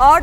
8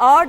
8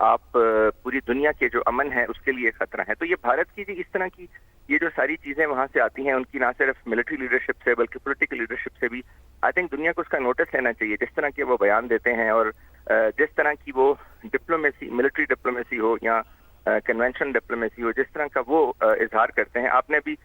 آپ پوری دنیا کے جو امن ہے اس کے لیے خطرہ ہے. تو یہ بھارت کی اس طرح کی یہ جو ساری چیزیں وہاں سے آتی ہیں ان کی نہ صرف ملٹری لیڈرشپ سے بلکہ پولیٹیکل لیڈرشپ سے بھی آئی تھنک دنیا کو اس کا نوٹس لینا چاہیے. جس طرح کے وہ بیان دیتے ہیں اور جس طرح کی وہ ڈپلومیسی ملٹری ڈپلومیسی ہو یا کنونشن ڈپلومیسی ہو جس طرح کا وہ اظہار کرتے ہیں. آپ نے بھی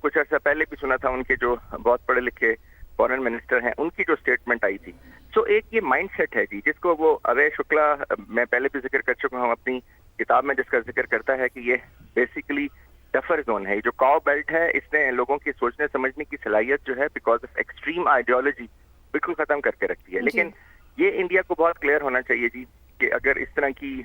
کچھ عرصہ پہلے بھی سنا تھا ان کے جو بہت پڑھے لکھے فارن منسٹر ہیں ان کی جو اسٹیٹمنٹ آئی تھی. سو ایک یہ مائنڈ سیٹ ہے جی جس کو وہ اوے شکلا میں پہلے بھی ذکر کر چکا ہوں اپنی کتاب میں جس کا ذکر کرتا ہے کہ یہ بیسیکلی ڈفر زون ہے. جو کاؤ بیلٹ ہے اس نے لوگوں کی سوچنے سمجھنے کی صلاحیت جو ہے بیکاز آف ایکسٹریم آئیڈیالوجی بالکل ختم کر کے رکھتی ہے. لیکن یہ انڈیا کو بہت کلیئر ہونا چاہیے جی کہ اگر اس طرح کی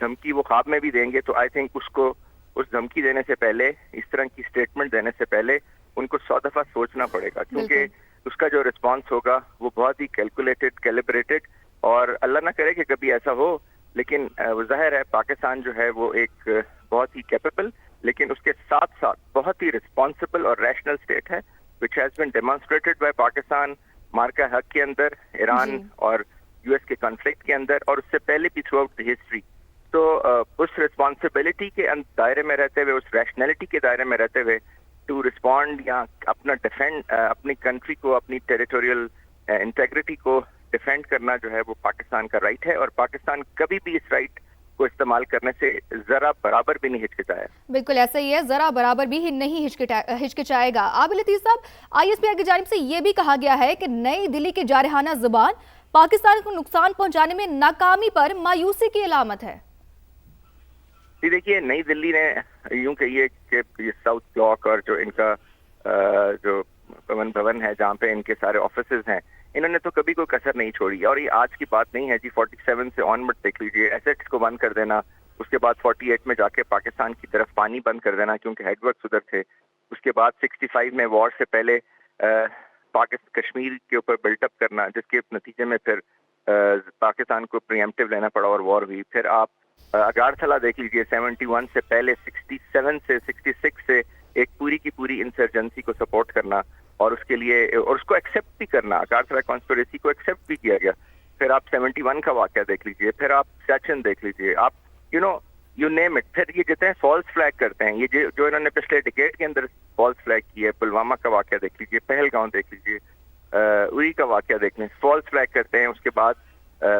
دھمکی وہ خواب میں بھی دیں گے تو آئی تھنک اس کو اس دھمکی دینے سے پہلے اس طرح کی اسٹیٹمنٹ دینے سے پہلے ان کو 100 دفعہ سوچنا پڑے گا کیونکہ اس کا جو رسپانس ہوگا وہ بہت ہی کیلکولیٹڈ کیلیبریٹڈ اور اللہ نہ کرے کہ کبھی ایسا ہو. لیکن وہ ظاہر ہے پاکستان جو ہے وہ ایک بہت ہی کیپیبل لیکن اس کے ساتھ ساتھ بہت ہی رسپانسبل اور ریشنل اسٹیٹ ہے which has been demonstrated by Pakistan مارکا حق کے اندر ایران اور یو ایس کے کانفلکٹ کے اندر اور اس سے پہلے بھی تھرو آؤٹ ہسٹری. تو اس رسپانسبلٹی کے دائرے میں رہتے ہوئے اس ریشنلٹی کے دائرے میں رہتے ہوئے ٹو رسپونڈ یا اپنا ڈیفینڈ اپنی کنٹری کو اپنی ٹیریٹوریل انٹیگریٹی کو ڈیفینڈ کرنا جو ہے وہ پاکستان کا رائٹ ہے اور پاکستان کبھی بھی اس رائٹ کو استعمال کرنے سے ذرا برابر بھی نہیں ہچکچایا. بالکل ایسا ہی ہے, ذرا برابر بھی نہیں ہچکچائے گا. عابد لطیف صاحب, ISPR کی جانب سے یہ بھی کہا گیا ہے کہ نئی دلی کی جارحانہ زبان پاکستان کو نقصان پہنچانے میں ناکامی پر مایوسی کی علامت ہے. جی دیکھیے, نئی دلی نے یوں کہیے کہ یہ ساؤتھ بلاک اور جو ان کا جو پون بھون ہے جہاں پہ ان کے سارے آفیسز ہیں انہوں نے تو کبھی کوئی کسر نہیں چھوڑی اور یہ آج کی بات نہیں ہے جی. 47 سے آن مٹ دیکھ لیجیے, ایسیٹس کو بند کر دینا, اس کے بعد 48 میں جا کے پاکستان کی طرف پانی بند کر دینا کیونکہ ہیڈ ورکس ادھر تھے. اس کے بعد 65 میں وار سے پہلے کشمیر کے اوپر بلٹ اپ کرنا جس کے نتیجے میں پھر پاکستان کو پریمپٹیو لینا پڑا اور وار ہوئی. پھر آپ اگارتھلا دیکھ لیجیے, 71 سے پہلے 67 سے 66 سے ایک پوری کی پوری انسرجنسی کو سپورٹ کرنا اور اس کے لیے اور اس کو ایکسیپٹ بھی کرنا, اگارتھلا کانسپریسی کو ایکسیپٹ بھی کیا گیا. پھر آپ 71 کا واقعہ دیکھ لیجیے, پھر آپ سیچن دیکھ لیجیے, آپ یو نیم اٹ. پھر یہ جتنے فالس فلیگ کرتے ہیں یہ جو انہوں نے پچھلے ڈیکیڈ کے اندر فالس فلیگ کی ہے, پلوامہ کا واقعہ دیکھ لیجیے, پہلگاؤں دیکھ لیجیے, اری کا واقعہ دیکھ لیں, فالس فلیگ کرتے ہیں. اس کے بعد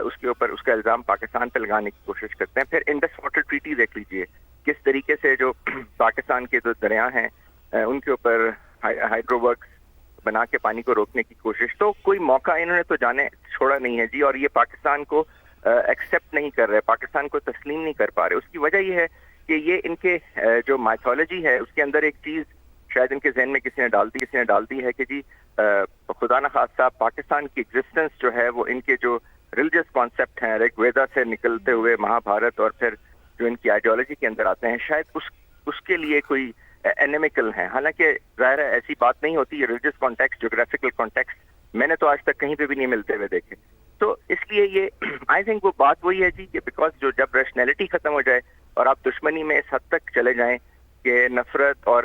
اس کے اوپر اس کا الزام پاکستان پہ لگانے کی کوشش کرتے ہیں. پھر انڈس واٹر ٹریٹی دیکھ لیجیے, کس طریقے سے جو پاکستان کے جو دریا ہیں ان کے اوپر ہائیڈرو ورکس بنا کے پانی کو روکنے کی کوشش. تو کوئی موقع انہوں نے تو جانے چھوڑا نہیں ہے جی, اور یہ پاکستان کو ایکسیپٹ نہیں کر رہے, پاکستان کو تسلیم نہیں کر پا رہے. اس کی وجہ یہ ہے کہ یہ ان کے جو مائتھولوجی ہے اس کے اندر ایک چیز شاید ان کے ذہن میں کسی نے ڈال دی ہے کہ جی خدا نخواستہ پاکستان کی ایگزسٹنس جو ہے وہ ان کے جو ریلیجس کانسیپٹ ہیں ریگ ویدا سے نکلتے ہوئے مہا بھارت اور پھر جو ان کی آئیڈیالوجی کے اندر آتے ہیں شاید اس کے لیے کوئی اینیمیکل ہیں. حالانکہ ظاہر ہے ایسی بات نہیں ہوتی. ریلیجس کانٹیکسٹ, جغرافیکل کانٹیکسٹ میں نے تو آج تک کہیں پہ بھی نہیں ملتے ہوئے دیکھے. تو اس لیے یہ آئی تھنک وہ بات وہی ہے جی کہ بیکاز جو جب ریشنلٹی ختم ہو جائے اور آپ دشمنی میں اس حد تک چلے جائیں کہ نفرت اور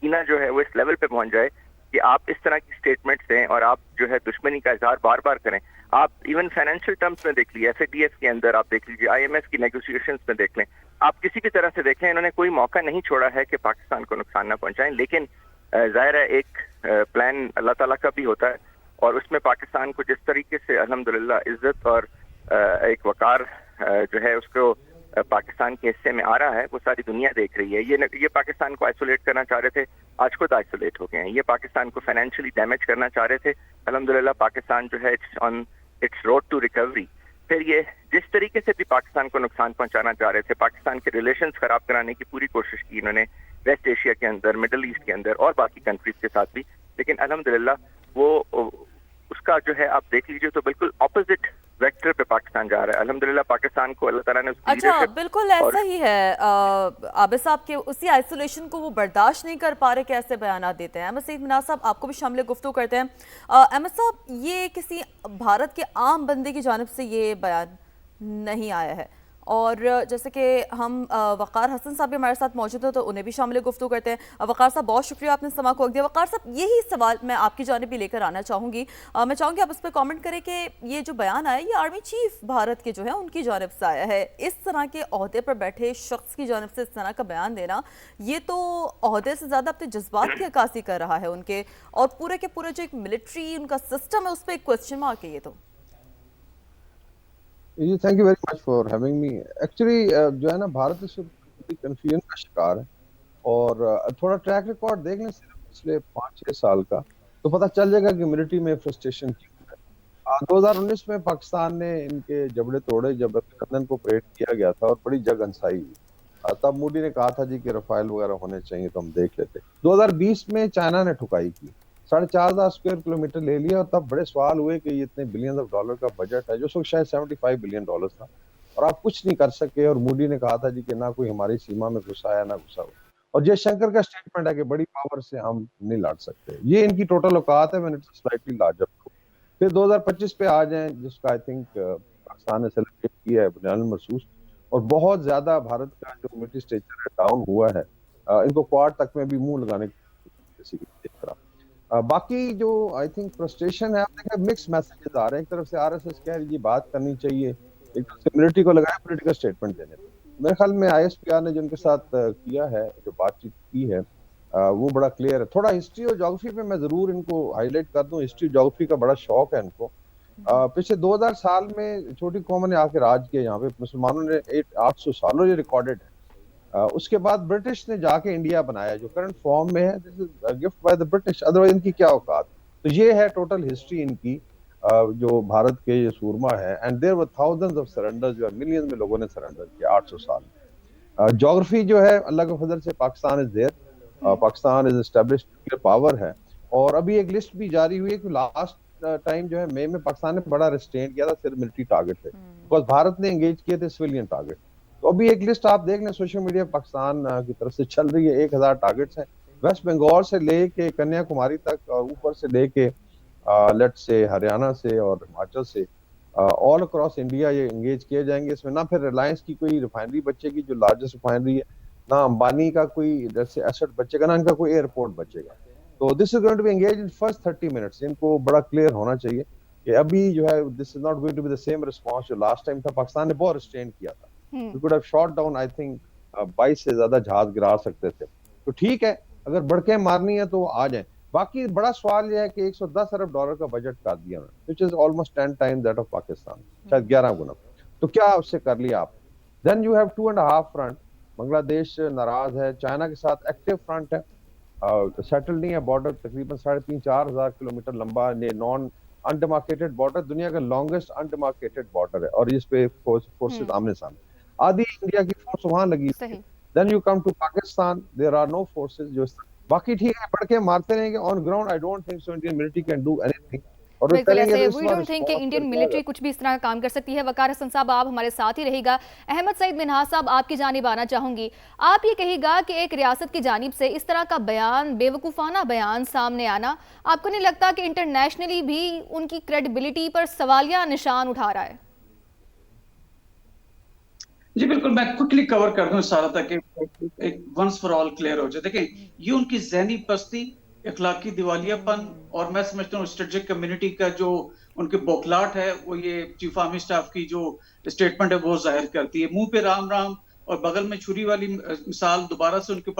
کینہ جو ہے وہ اس لیول پہ پہنچ جائے کہ آپ اس طرح کی اسٹیٹمنٹس دیں اور آپ جو ہے دشمنی کا اظہار بار بار کریں. آپ ایون فائنینشیل ٹرمز میں دیکھ لیجیے, FATF کے اندر آپ دیکھ لیجیے, IMF کی نیگوشیشنز میں دیکھ لیں, آپ کسی بھی طرح سے دیکھیں انہوں نے کوئی موقع نہیں چھوڑا ہے کہ پاکستان کو نقصان نہ پہنچائیں. لیکن ظاہر ہے ایک پلان اللہ تعالیٰ کا بھی ہوتا ہے اور اس میں پاکستان کو جس طریقے سے الحمدللہ عزت اور ایک وقار جو ہے اس کو پاکستان کے حصے میں آ رہا ہے وہ ساری دنیا دیکھ رہی ہے. یہ پاکستان کو آئسولیٹ کرنا چاہ رہے تھے, آج خود آئسولیٹ ہو گئے ہیں. یہ پاکستان کو فائنینشلی ڈیمیج کرنا چاہ رہے تھے, الحمدللہ پاکستان جو ہے اٹس روڈ ٹو ریکوری. پھر یہ جس طریقے سے بھی پاکستان کو نقصان پہنچانا چاہ رہے تھے, پاکستان کے ریلیشنز خراب کرانے کی پوری کوشش کی انہوں نے ویسٹ ایشیا کے اندر, مڈل ایسٹ کے اندر اور باقی کنٹریز کے ساتھ بھی. لیکن الحمدللہ وہ اس کا جو ہے آپ دیکھ لیجیے تو بالکل اپوزٹ ویکٹر پہ پاکستان جا رہا ہے. الحمدللہ پاکستان کو اللہ تعالیٰ نے اس کی اچھا بالکل ایسا ہی ہے عابد صاحب کے اسی آئسولیشن کو وہ برداشت نہیں کر پا رہے کہ ایسے بیانات دیتے ہیں. احمد سعید مناز صاحب آپ کو بھی شامل گفتگو کرتے ہیں. احمد صاحب یہ کسی بھارت کے عام بندے کی جانب سے یہ بیان نہیں آیا ہے اور جیسے کہ ہم وقار حسن صاحب بھی ہمارے ساتھ موجود ہیں تو انہیں بھی شامل گفتگو کرتے ہیں. وقار صاحب بہت شکریہ آپ نے سما کو وقت دیا. وقار صاحب یہی سوال میں آپ کی جانب بھی لے کر آنا چاہوں گی. میں چاہوں گی آپ اس پہ کامنٹ کریں کہ یہ جو بیان آیا یہ آرمی چیف بھارت کے جو ہے ان کی جانب سے آیا ہے. اس طرح کے عہدے پر بیٹھے شخص کی جانب سے اس طرح کا بیان دینا یہ تو عہدے سے زیادہ اپنے جذبات کی عکاسی کر رہا ہے ان کے, اور پورے کے پورے جو ایک ملٹری ان کا سسٹم ہے اس پہ ایک کوسچن مارک ہے. یہ تو جی thank you very much for having me. Actually جو ہے نا بھارت اس وقت کنفیوژن کا شکار ہے, اور تھوڑا ٹریک ریکارڈ دیکھ لیں صرف پچھلے 5-6 سال کا تو پتہ چل جائے گا کہ ملٹری میں فرسٹریشن کیوں ہے. 2019 میں پاکستان نے ان کے جبڑے توڑے جب ابھینندن کو پریڈ کیا گیا تھا اور بڑی جگ انسائی ہوئی. تب مودی نے کہا تھا جی کہ رفائل وغیرہ ہونے چاہیے تو ہم دیکھ لیتے. 2020 میں چائنا نے ٹھکائی کی, 4,500 اسکوائر کلومیٹر لے لیا, اور تب بڑے سوال ہوئے کہ یہ اتنے بلین آف ڈالر کا بجٹ ہے جو اس وقت شاید 75 بلین ڈالر تھا, اور آپ کچھ نہیں کر سکے. اور مودی نے کہا تھا جی کہ نہ کوئی ہماری سیما میں گھسا ہے نہ گھسا ہو. اور جے شنکر کا سٹیٹمنٹ ہے کہ بڑی پاور سے ہم نہیں لڑ سکتے. یہ ان کی ٹوٹل اوقات ہے when it's slightly larger. پھر 2025 پہ آ جائیں جس کا آئی تھنک پاکستان نے سیلیبریٹ کیا ہے بنیاد المرصوص, اور بہت زیادہ بھارت کا جو ملٹری اسٹیچر ہے ڈاؤن ہوا ہے. ان کو کوارڈ تک میں بھی منہ لگانے کی دیکھ رہا. باقی جو آئی تھنک فرسٹریشن ہے, آپ دیکھیں مکس میسیجز آ رہے ہیں. ایک طرف سے آر ایس ایس کہہ رہی ہے بات کرنی چاہیے, ایک طرف سے ملٹری کو لگایا پولیٹیکل اسٹیٹمنٹ دینے. میرے خیال میں آئی ایس پی آر نے جن کے ساتھ کیا ہے جو بات چیت کی ہے وہ بڑا کلیئر ہے. تھوڑا ہسٹری اور جیوگرافی پہ میں ضرور ان کو ہائی لائٹ کر دوں. ہسٹری جیوگرافی کا بڑا شوق ہے ان کو. پچھلے 2000 سال میں چھوٹی قوموں نے آ کے راج کیا یہاں پہ, مسلمانوں نے 800 سالوں یہ ریکارڈڈ ہے. اس کے بعد برٹش نے جا کے انڈیا بنایا جو کرنٹ فارم میں ہے. This is gift by the British, otherwise ان کی کیا اوقات. تو یہ ہے ٹوٹل ہسٹری ان کی جو بھارت کے یہ سورما ہے. And there were thousands of surrenders, جو ملینز میں لوگوں نے سرنڈر کیا 800 سال میں. جیوگرافی جو ہے اللہ کے فضل سے پاکستان از دیر, پاکستان از اسٹیبلشڈ پاور ہے. اور ابھی ایک لسٹ بھی جاری ہوئی ہے کہ لاسٹ ٹائم جو ہے مئی میں پاکستان نے بڑا ریسٹرین کیا تھا صرف ملٹری ٹارگٹ تھے, بیکاز بھارت نے انگیج کیے تھے سویلین ٹارگٹ. تو ابھی ایک لسٹ آپ دیکھ لیں سوشل میڈیا پاکستان کی طرف سے چل رہی ہے. 1000 ٹارگٹس ہیں ویسٹ بنگال سے لے کے کنیا کماری تک, اور اوپر سے لے کے لیٹ سے ہریانہ سے اور ہماچل سے آل اکراس انڈیا یہ انگیج کیے جائیں گے. اس میں نہ پھر ریلائنس کی کوئی ریفائنری بچے گی جو لارجسٹ ریفائنری ہے, نہ امبانی کا کوئی جیسے ایسٹ بچے گا, نہ ان کا کوئی ایئرپورٹ بچے گا. تو this is going to be engaged in first 30 minutes. ان کو بڑا کلیئر ہونا چاہیے کہ ابھی جو ہے this is not going to be the same response جو لاسٹ ٹائم تھا. پاکستان نے بہت ریسٹرین کیا تھا. We could have shot down I think 22 سے زیادہ جہاز گرا سکتے تھے. تو ٹھیک ہے اگر بڑکیں مارنی ہے تو آ جائیں. باقی بڑا سوال یہ ہے کہ 110 ارب ڈالر کا بجٹ کر دیا انہوں نے, which is almost 10 times that of Pakistan, شاید 11 گنا. تو کیا اس سے کر لیا آپ. Then you have 2.5 front. بنگلہ دیش ناراض ہے, چائنا کے ساتھ ایکٹیو فرنٹ ہے, سیٹل نہیں ہے. بارڈر تقریباً 3,500-4,000 کلومیٹر لمبا, نان انڈیمارکیٹڈ بارڈر, دنیا کا لانگسٹ انڈیمارکیٹڈ بارڈر ہے, اور اس پہ فورسز آمنے سامنے. آدھی انڈیا کی فورس وہاں لگی. Then you come to Pakistan, there are no forces. جو باقی ٹھیک ہے پڑھ کے مارتے رہیں گے on ground. I don't think so Indian military can do anything. بالکل ایسے وی ڈونٹ تھنک کہ انڈین ملٹری کچھ بھی اس طرح کا کام کر سکتی ہے. وقار حسن صاحب آپ ہمارے ساتھ ہی رہے گا. احمد سعید منہاس صاحب آپ کی جانب آنا چاہوں گی. آپ یہ کہے گا کہ ایک ریاست کی جانب سے اس طرح کا بیان, بے وقوفانہ بیان سامنے آنا, آپ کو نہیں لگتا کہ انٹرنیشنلی بھی ان کی کریڈیبلٹی پر سوالیہ نشان اٹھا رہا ہے؟ جی بالکل, میں کوئکلی کور کر دوں سارا تاکہ ایک ونس فار آل کلیئر ہو جائے. دیکھیں یہ ان کی ذہنی پستی, اخلاقی دیوالیہ پن, اور میں سمجھتا ہوں اسٹریٹجک کمیونٹی کا جو ان کے بوکھلاٹ ہے وہ یہ چیف آرمی سٹاف کی جو اسٹیٹمنٹ ہے وہ ظاہر کرتی ہے. منہ پہ رام رام اور بغل میں چھری والی مثال دوبارہ سے ان کے